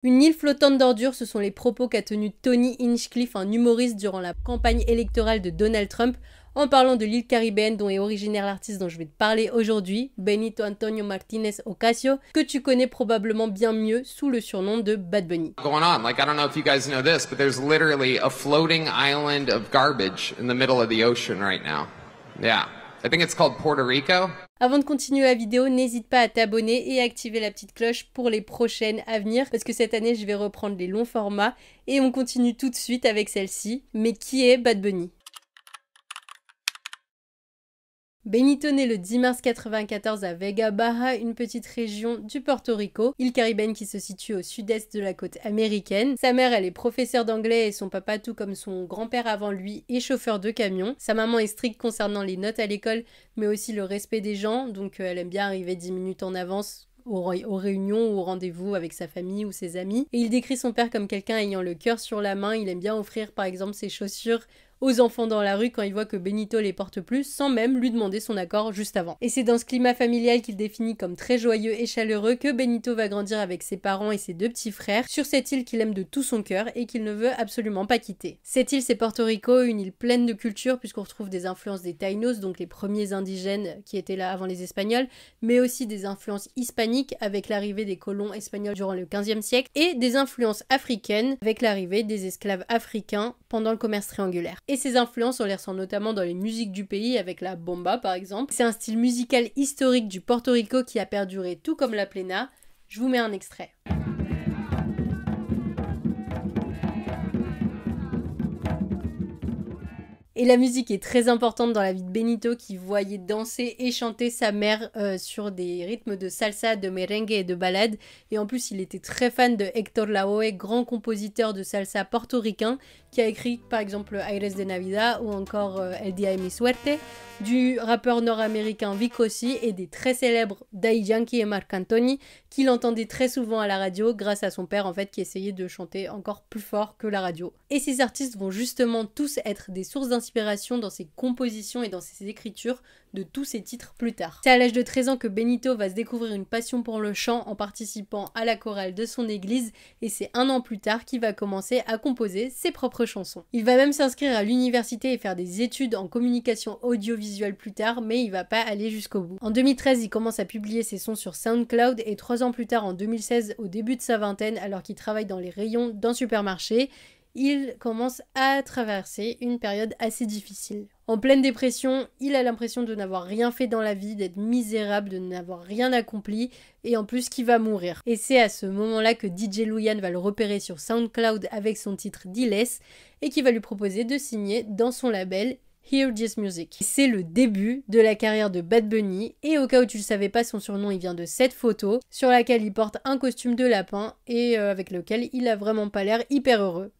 Une île flottante d'ordures, ce sont les propos qu'a tenus Tony Hinchcliffe, un humoriste, durant la campagne électorale de Donald Trump, en parlant de l'île caribéenne dont est originaire l'artiste dont je vais te parler aujourd'hui, Benito Antonio Martinez Ocasio, que tu connais probablement bien mieux sous le surnom de Bad Bunny. Going on, like I don't know if you guys know this, but there's literally a floating island of garbage in the middle of the ocean right now. Yeah. I think it's called Puerto Rico. Avant de continuer la vidéo, n'hésite pas à t'abonner et à activer la petite cloche pour les prochaines à venir, parce que cette année, je vais reprendre les longs formats et on continue tout de suite avec celle-ci. Mais qui est Bad Bunny ? Benito naît le 10 mars 1994 à Vega Baja, une petite région du Porto Rico, île caribéenne qui se situe au sud-est de la côte américaine. Sa mère, elle est professeure d'anglais et son papa, tout comme son grand-père avant lui, est chauffeur de camion. Sa maman est stricte concernant les notes à l'école, mais aussi le respect des gens, donc elle aime bien arriver 10 minutes en avance aux réunions ou aux rendez-vous avec sa famille ou ses amis. Et il décrit son père comme quelqu'un ayant le cœur sur la main. Il aime bien offrir par exemple ses chaussures aux enfants dans la rue quand il voit que Benito les porte plus, sans même lui demander son accord juste avant. Et c'est dans ce climat familial qu'il définit comme très joyeux et chaleureux que Benito va grandir avec ses parents et ses deux petits frères sur cette île qu'il aime de tout son cœur et qu'il ne veut absolument pas quitter. Cette île, c'est Porto Rico, une île pleine de culture puisqu'on retrouve des influences des Taínos, donc les premiers indigènes qui étaient là avant les Espagnols, mais aussi des influences hispaniques avec l'arrivée des colons espagnols durant le XVe siècle et des influences africaines avec l'arrivée des esclaves africains pendant le commerce triangulaire. Et ces influences, on les ressent notamment dans les musiques du pays, avec la bomba par exemple. C'est un style musical historique du Porto Rico qui a perduré tout comme la plena. Je vous mets un extrait. Et la musique est très importante dans la vie de Benito qui voyait danser et chanter sa mère sur des rythmes de salsa, de merengue et de ballade. Et en plus, il était très fan de Héctor Lavoe, grand compositeur de salsa portoricain, qui a écrit par exemple Aires de Navidad ou encore El Día de mi Suerte, du rappeur nord-américain Vic aussi et des très célèbres Daddy Yankee et Marc Anthony, qu'il entendait très souvent à la radio grâce à son père en fait qui essayait de chanter encore plus fort que la radio. Et ces artistes vont justement tous être des sources d'inspiration dans ses compositions et dans ses écritures de tous ses titres plus tard. C'est à l'âge de 13 ans que Benito va se découvrir une passion pour le chant en participant à la chorale de son église et c'est un an plus tard qu'il va commencer à composer ses propres chansons. Il va même s'inscrire à l'université et faire des études en communication audiovisuelle plus tard, mais il va pas aller jusqu'au bout. En 2013, il commence à publier ses sons sur SoundCloud et 3 ans plus tard, en 2016, au début de sa vingtaine, alors qu'il travaille dans les rayons d'un supermarché, il commence à traverser une période assez difficile. En pleine dépression, il a l'impression de n'avoir rien fait dans la vie, d'être misérable, de n'avoir rien accompli, et en plus qu'il va mourir. Et c'est à ce moment-là que DJ Luyan va le repérer sur SoundCloud avec son titre Diles, et qui va lui proposer de signer dans son label Hear This Music. C'est le début de la carrière de Bad Bunny, et au cas où tu le savais pas, son surnom il vient de cette photo, sur laquelle il porte un costume de lapin, et avec lequel il a vraiment pas l'air hyper heureux.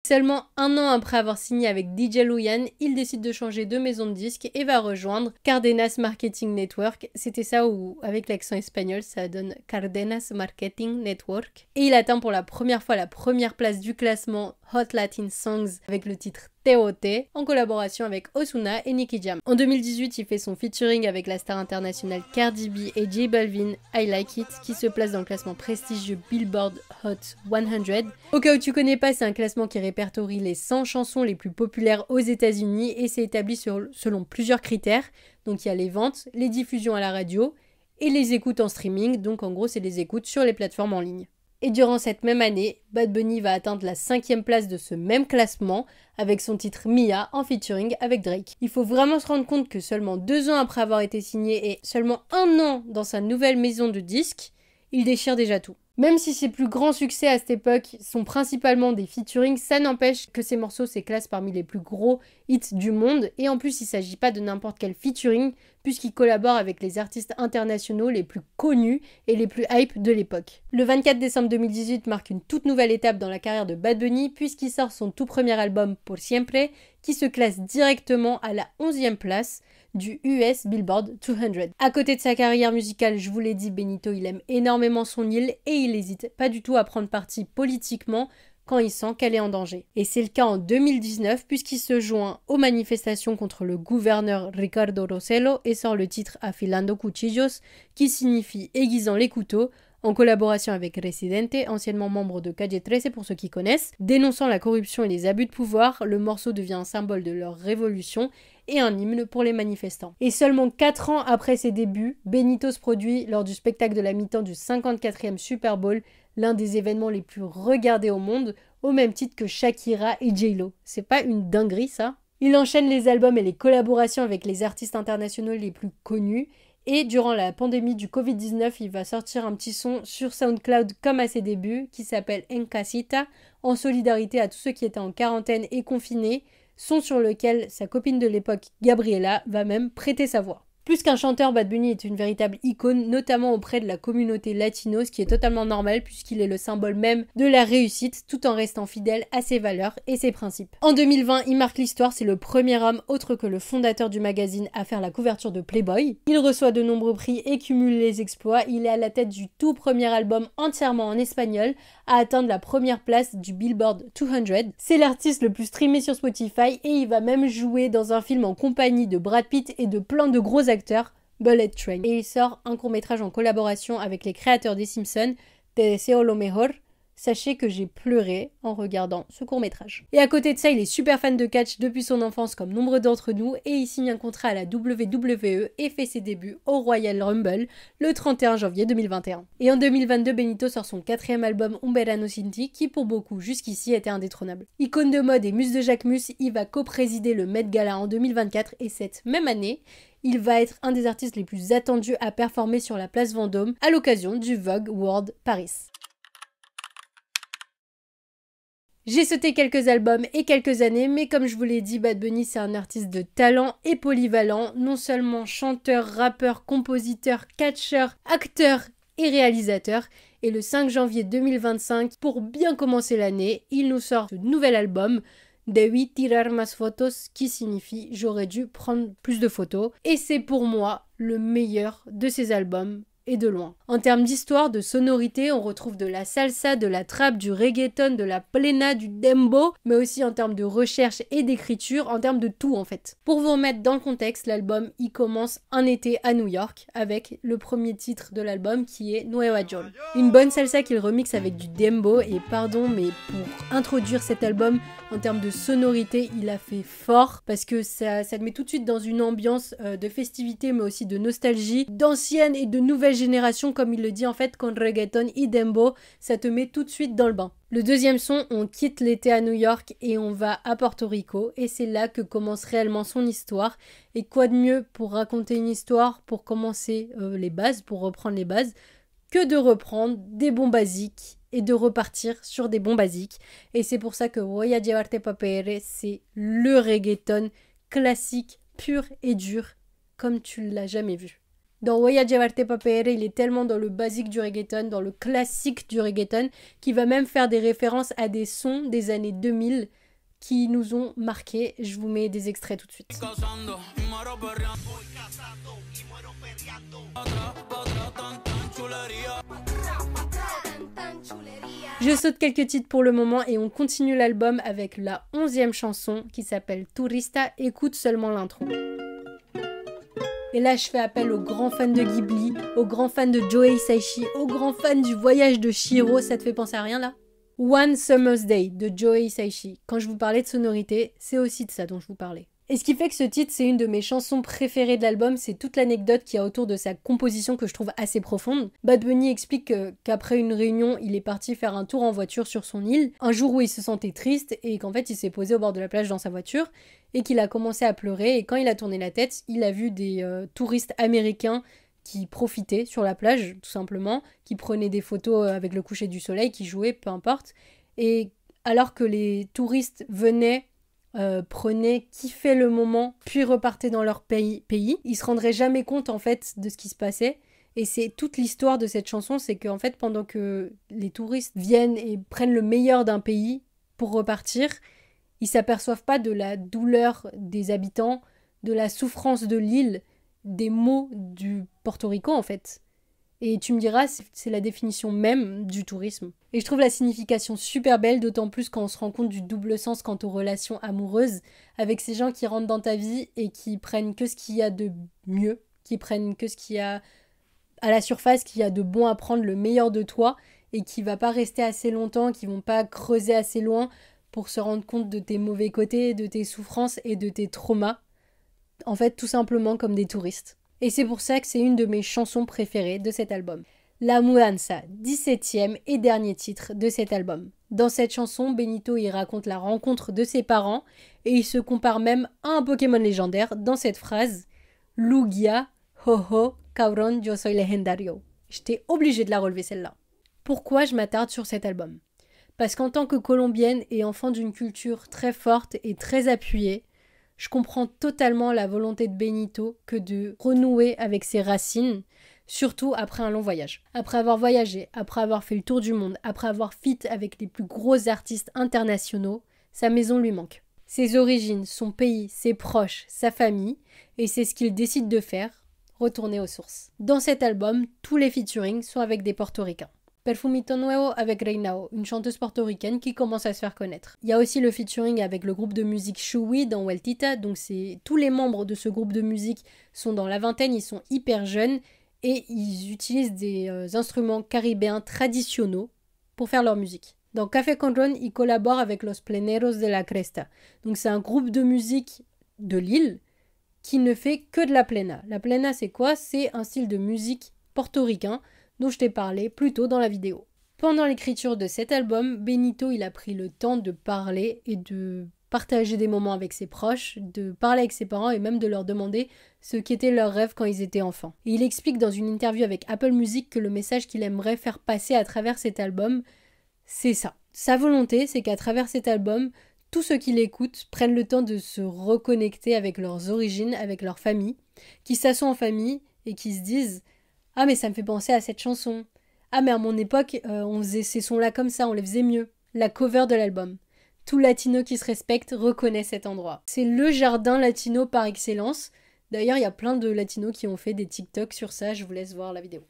Seulement un an après avoir signé avec DJ Luyan, il décide de changer de maison de disque et va rejoindre Cardenas Marketing Network. C'était ça où, avec l'accent espagnol, ça donne Cardenas Marketing Network. Et il atteint pour la première fois la première place du classement Hot Latin Songs avec le titre T.O.T. en collaboration avec Ozuna et Nicky Jam. En 2018, il fait son featuring avec la star internationale Cardi B et J Balvin, I Like It, qui se place dans le classement prestigieux Billboard Hot 100. Au cas où tu connais pas, c'est un classement qui répertorie les 100 chansons les plus populaires aux États-Unis et c'est établi selon plusieurs critères. Donc il y a les ventes, les diffusions à la radio et les écoutes en streaming. Donc en gros, c'est les écoutes sur les plateformes en ligne. Et durant cette même année, Bad Bunny va atteindre la 5e place de ce même classement avec son titre Mia en featuring avec Drake. Il faut vraiment se rendre compte que seulement 2 ans après avoir été signé et seulement 1 an dans sa nouvelle maison de disques, il déchire déjà tout. Même si ses plus grands succès à cette époque sont principalement des featuring, ça n'empêche que ces morceaux se classent parmi les plus gros hits du monde. Et en plus, il ne s'agit pas de n'importe quel featuring, puisqu'il collabore avec les artistes internationaux les plus connus et les plus hype de l'époque. Le 24 décembre 2018 marque une toute nouvelle étape dans la carrière de Bad Bunny, puisqu'il sort son tout premier album Por Siempre, qui se classe directement à la 11e place du US Billboard 200. À côté de sa carrière musicale, je vous l'ai dit, Benito, il aime énormément son île et il n'hésite pas du tout à prendre parti politiquement quand il sent qu'elle est en danger. Et c'est le cas en 2019 puisqu'il se joint aux manifestations contre le gouverneur Ricardo Rossello et sort le titre Afilando Cuchillos qui signifie aiguisant les couteaux en collaboration avec Residente, anciennement membre de Calle 13 pour ceux qui connaissent. Dénonçant la corruption et les abus de pouvoir, le morceau devient un symbole de leur révolution et un hymne pour les manifestants. Et seulement 4 ans après ses débuts, Benito produit lors du spectacle de la mi-temps du 54e Super Bowl l'un des événements les plus regardés au monde, au même titre que Shakira et J-Lo. C'est pas une dinguerie ça? Il enchaîne les albums et les collaborations avec les artistes internationaux les plus connus, et durant la pandémie du Covid-19, il va sortir un petit son sur SoundCloud comme à ses débuts, qui s'appelle En Casita, en solidarité à tous ceux qui étaient en quarantaine et confinés, son sur lequel sa copine de l'époque, Gabriela, va même prêter sa voix. Plus qu'un chanteur, Bad Bunny est une véritable icône, notamment auprès de la communauté latino, ce qui est totalement normal puisqu'il est le symbole même de la réussite, tout en restant fidèle à ses valeurs et ses principes. En 2020, il marque l'histoire, c'est le premier homme, autre que le fondateur du magazine, à faire la couverture de Playboy. Il reçoit de nombreux prix et cumule les exploits. Il est à la tête du tout premier album entièrement en espagnol, à atteindre la première place du Billboard 200. C'est l'artiste le plus streamé sur Spotify et il va même jouer dans un film en compagnie de Brad Pitt et de plein de gros acteurs, Bullet Train. Et il sort un court-métrage en collaboration avec les créateurs des Simpsons, Te deseo lo mejor. Sachez que j'ai pleuré en regardant ce court-métrage. Et à côté de ça, il est super fan de catch depuis son enfance comme nombre d'entre nous et il signe un contrat à la WWE et fait ses débuts au Royal Rumble le 31 janvier 2021. Et en 2022, Benito sort son 4e album Un Verano Sin Ti qui pour beaucoup jusqu'ici était indétrônable. Icône de mode et muse de Jacquemus, il va co-présider le Met Gala en 2024 et cette même année, il va être un des artistes les plus attendus à performer sur la place Vendôme à l'occasion du Vogue World Paris. J'ai sauté quelques albums et quelques années, mais comme je vous l'ai dit, Bad Bunny c'est un artiste de talent et polyvalent, non seulement chanteur, rappeur, compositeur, catcheur, acteur et réalisateur. Et le 5 janvier 2025, pour bien commencer l'année, il nous sort ce nouvel album, Debí tirar más fotos, qui signifie j'aurais dû prendre plus de photos. Et c'est pour moi le meilleur de ses albums. Et de loin. En termes d'histoire, de sonorité, on retrouve de la salsa, de la trap, du reggaeton, de la plena, du dembo, mais aussi en termes de recherche et d'écriture, en termes de tout en fait. Pour vous remettre dans le contexte, l'album il commence un été à New York avec le premier titre de l'album qui est Nueva York. Une bonne salsa qu'il remixe avec du dembo et pardon mais pour introduire cet album en termes de sonorité, il a fait fort parce que ça te met tout de suite dans une ambiance de festivité mais aussi de nostalgie, d'anciennes et de nouvelles génération, comme il le dit en fait, con reggaeton y dembo, ça te met tout de suite dans le bain. Le deuxième son, on quitte l'été à New York et on va à Porto Rico et c'est là que commence réellement son histoire. Et quoi de mieux pour raconter une histoire, pour commencer les bases, pour reprendre les bases, que de reprendre des bons basiques et de repartir sur des bons basiques. Et c'est pour ça que Voy a llevarte pa' PR, c'est le reggaeton classique, pur et dur, comme tu l'as jamais vu. Dans Voy a llevarte pa' PR, il est tellement dans le basique du reggaeton, dans le classique du reggaeton, qu'il va même faire des références à des sons des années 2000 qui nous ont marqués. Je vous mets des extraits tout de suite. Je saute quelques titres pour le moment et on continue l'album avec la 11e chanson qui s'appelle Turista, écoute seulement l'intro. Et là, je fais appel aux grands fans de Ghibli, aux grands fans de Joe Hisaishi, aux grands fans du voyage de Chihiro. Ça te fait penser à rien là? One Summer's Day de Joe Hisaishi. Quand je vous parlais de sonorité, c'est aussi de ça dont je vous parlais. Et ce qui fait que ce titre, c'est une de mes chansons préférées de l'album, c'est toute l'anecdote qu'il y a autour de sa composition que je trouve assez profonde. Bad Bunny explique qu'après une réunion, il est parti faire un tour en voiture sur son île, un jour où il se sentait triste et qu'en fait il s'est posé au bord de la plage dans sa voiture et qu'il a commencé à pleurer et quand il a tourné la tête, il a vu des touristes américains qui profitaient sur la plage, tout simplement, qui prenaient des photos avec le coucher du soleil, qui jouaient, peu importe. Et alors que les touristes venaient, prenaient, kiffaient le moment, puis repartaient dans leur pays, ils se rendraient jamais compte en fait de ce qui se passait. Et c'est toute l'histoire de cette chanson, c'est qu'en fait pendant que les touristes viennent et prennent le meilleur d'un pays pour repartir, ils s'aperçoivent pas de la douleur des habitants, de la souffrance de l'île, des maux du Porto Rico en fait. Et tu me diras, c'est la définition même du tourisme. Et je trouve la signification super belle, d'autant plus quand on se rend compte du double sens quant aux relations amoureuses, avec ces gens qui rentrent dans ta vie et qui prennent que ce qu'il y a de mieux, qui prennent que ce qu'il y a à la surface qui a de bon à prendre le meilleur de toi et qui va pas rester assez longtemps, qui vont pas creuser assez loin pour se rendre compte de tes mauvais côtés, de tes souffrances et de tes traumas. En fait, tout simplement comme des touristes. Et c'est pour ça que c'est une de mes chansons préférées de cet album. La Mudanza, 17e et dernier titre de cet album. Dans cette chanson, Benito y raconte la rencontre de ses parents et il se compare même à un Pokémon légendaire dans cette phrase « Lugia, ho ho, cabrón, yo soy legendario ». J'étais obligée de la relever celle-là. Pourquoi je m'attarde sur cet album? Parce qu'en tant que colombienne et enfant d'une culture très forte et très appuyée, je comprends totalement la volonté de Benito que de renouer avec ses racines, surtout après un long voyage. Après avoir voyagé, après avoir fait le tour du monde, après avoir feat avec les plus gros artistes internationaux, sa maison lui manque. Ses origines, son pays, ses proches, sa famille, et c'est ce qu'il décide de faire, retourner aux sources. Dans cet album, tous les featuring sont avec des portoricains. Perfumito Nuevo avec Reinao, une chanteuse portoricaine qui commence à se faire connaître. Il y a aussi le featuring avec le groupe de musique Shui dans Vueltita, donc tous les membres de ce groupe de musique sont dans la vingtaine, ils sont hyper jeunes et ils utilisent des instruments caribéens traditionnels pour faire leur musique. Dans Café con Ron, ils collaborent avec Los Pleneros de la Cresta. Donc c'est un groupe de musique de l'île qui ne fait que de la plena. La plena c'est quoi? C'est un style de musique portoricain dont je t'ai parlé plus tôt dans la vidéo. Pendant l'écriture de cet album, Benito il a pris le temps de parler et de partager des moments avec ses proches, de parler avec ses parents et même de leur demander ce qu'était leur rêve quand ils étaient enfants. Et il explique dans une interview avec Apple Music que le message qu'il aimerait faire passer à travers cet album, c'est ça. Sa volonté, c'est qu'à travers cet album, tous ceux qui l'écoutent prennent le temps de se reconnecter avec leurs origines, avec leur famille, qui s'assoient en famille et qui se disent « Ah mais ça me fait penser à cette chanson. Ah mais à mon époque, on faisait ces sons-là comme ça, on les faisait mieux. » La cover de l'album. Tout latino qui se respecte reconnaît cet endroit. C'est le jardin latino par excellence. D'ailleurs, il y a plein de latinos qui ont fait des TikTok sur ça, je vous laisse voir la vidéo.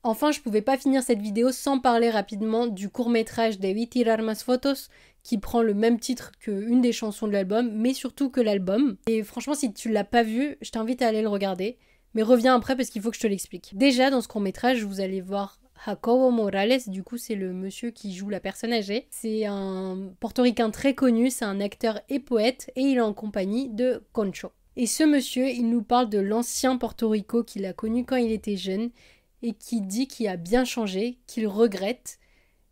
Enfin, je pouvais pas finir cette vidéo sans parler rapidement du court-métrage Debí tirar más fotos, qui prend le même titre qu'une des chansons de l'album, mais surtout que l'album. Et franchement, si tu l'as pas vu, je t'invite à aller le regarder. Mais reviens après parce qu'il faut que je te l'explique. Déjà, dans ce court-métrage, vous allez voir Jacobo Morales, du coup c'est le monsieur qui joue la personne âgée. C'est un portoricain très connu, c'est un acteur et poète, et il est en compagnie de Concho. Et ce monsieur, il nous parle de l'ancien Porto Rico qu'il a connu quand il était jeune, et qui dit qu'il a bien changé, qu'il regrette,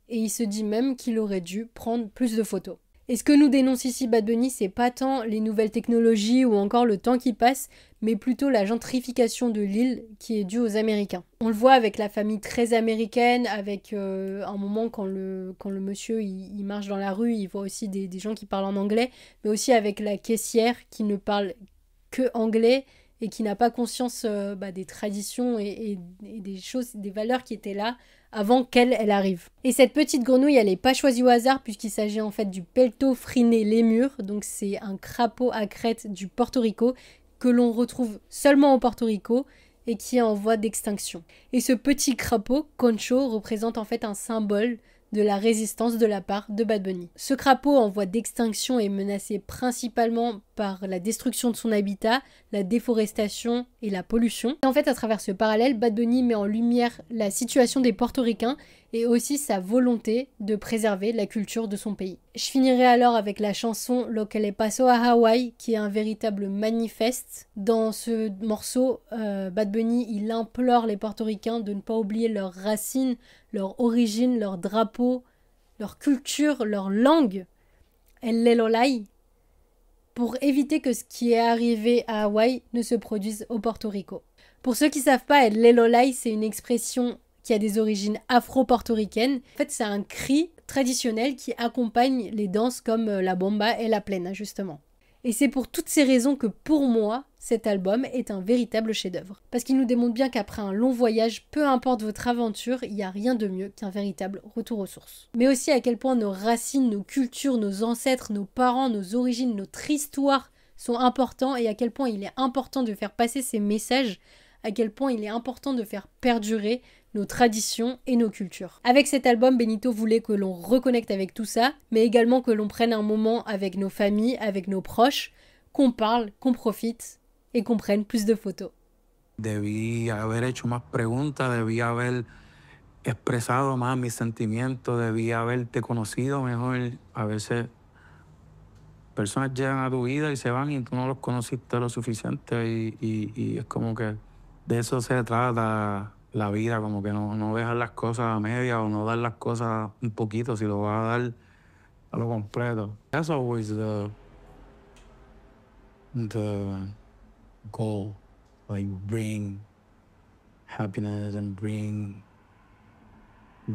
et il se dit même qu'il aurait dû prendre plus de photos. Et ce que nous dénonce ici Bad Bunny, c'est pas tant les nouvelles technologies ou encore le temps qui passe, mais plutôt la gentrification de l'île qui est due aux Américains. On le voit avec la famille très américaine, avec un moment quand le monsieur il marche dans la rue, il voit aussi des gens qui parlent en anglais, mais aussi avec la caissière qui ne parle que anglais et qui n'a pas conscience des traditions et des choses, des valeurs qui étaient là avant qu'elle arrive. Et cette petite grenouille, elle n'est pas choisie au hasard puisqu'il s'agit en fait du Pelto phryné lémur, donc c'est un crapaud à crête du Porto Rico que l'on retrouve seulement au Porto Rico et qui est en voie d'extinction. Et ce petit crapaud, Concho, représente en fait un symbole de la résistance de la part de Bad Bunny. Ce crapaud en voie d'extinction est menacé principalement par la destruction de son habitat, la déforestation et la pollution. Et en fait, à travers ce parallèle, Bad Bunny met en lumière la situation des Portoricains et aussi sa volonté de préserver la culture de son pays. Je finirai alors avec la chanson Lo que le pasó a Hawaii, qui est un véritable manifeste. Dans ce morceau, Bad Bunny, il implore les Portoricains de ne pas oublier leurs racines, leur origine, leur drapeau, leur culture, leur langue, el lelolai, pour éviter que ce qui est arrivé à Hawaï ne se produise au Porto Rico. Pour ceux qui ne savent pas, el lelolai, c'est une expression qui a des origines afro-portoricaines. En fait, c'est un cri traditionnel qui accompagne les danses comme la bomba et la plena, justement. Et c'est pour toutes ces raisons que, pour moi, cet album est un véritable chef-d'œuvre. Parce qu'il nous démontre bien qu'après un long voyage, peu importe votre aventure, il n'y a rien de mieux qu'un véritable retour aux sources. Mais aussi à quel point nos racines, nos cultures, nos ancêtres, nos parents, nos origines, notre histoire sont importants et à quel point il est important de faire passer ces messages, à quel point il est important de faire perdurer nos traditions et nos cultures. Avec cet album, Benito voulait que l'on reconnecte avec tout ça, mais également que l'on prenne un moment avec nos familles, avec nos proches, qu'on parle, qu'on profite et qu'on prenne plus de photos. Debí haber hecho más preguntas, debí haber expresado más mis sentimientos, debí haberte conocido mejor. A veces personas llegan a tu vida y se van y tú no los conociste lo suficiente y es como que de eso se trata la vida, como que no dejar las cosas a media o no dar las cosas un poquito, si lo vas a dar a lo completo. That's always the goal, like bring happiness and bring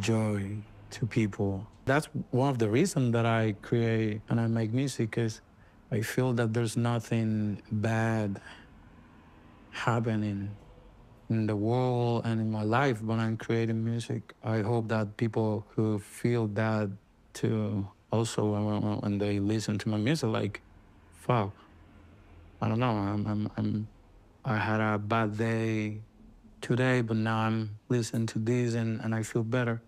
joy to people. That's one of the reasons that I create and I make music is I feel that there's nothing bad happening in the world and in my life when I'm creating music. I hope that people who feel that too also when they listen to my music, like, fuck, I don't know, I had a bad day today, but now I'm listening to this and I feel better.